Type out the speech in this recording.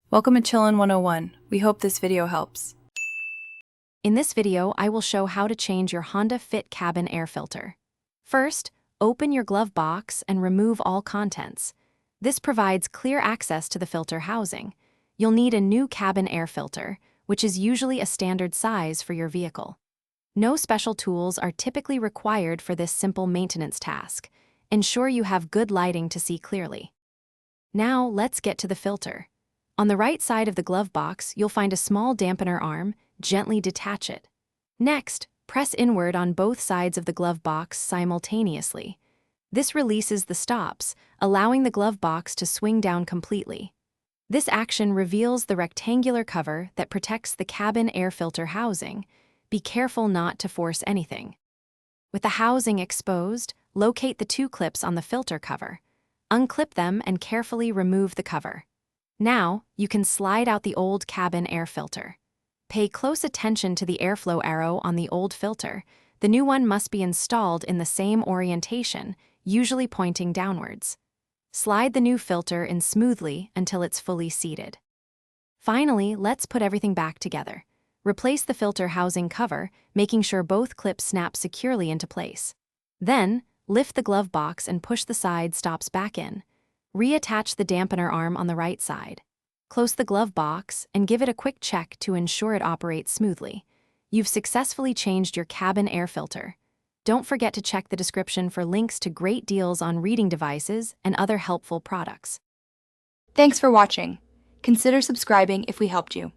Welcome to Chillin' 101. We hope this video helps. In this video, I will show how to change your Honda Fit cabin air filter. First, open your glove box and remove all contents. This provides clear access to the filter housing. You'll need a new cabin air filter, which is usually a standard size for your vehicle. No special tools are typically required for this simple maintenance task. Ensure you have good lighting to see clearly. Now, let's get to the filter. On the right side of the glove box, you'll find a small dampener arm. Gently detach it. Next, press inward on both sides of the glove box simultaneously. This releases the stops, allowing the glove box to swing down completely. This action reveals the rectangular cover that protects the cabin air filter housing. Be careful not to force anything. With the housing exposed, locate the two clips on the filter cover. Unclip them and carefully remove the cover. Now, you can slide out the old cabin air filter. Pay close attention to the airflow arrow on the old filter. The new one must be installed in the same orientation, usually pointing downwards. Slide the new filter in smoothly until it's fully seated. Finally, let's put everything back together. Replace the filter housing cover, making sure both clips snap securely into place. Then, lift the glove box and push the side stops back in. Reattach the dampener arm on the right side. Close the glove box and give it a quick check to ensure it operates smoothly. You've successfully changed your cabin air filter. Don't forget to check the description for links to great deals on reading devices and other helpful products. Thanks for watching. Consider subscribing if we helped you.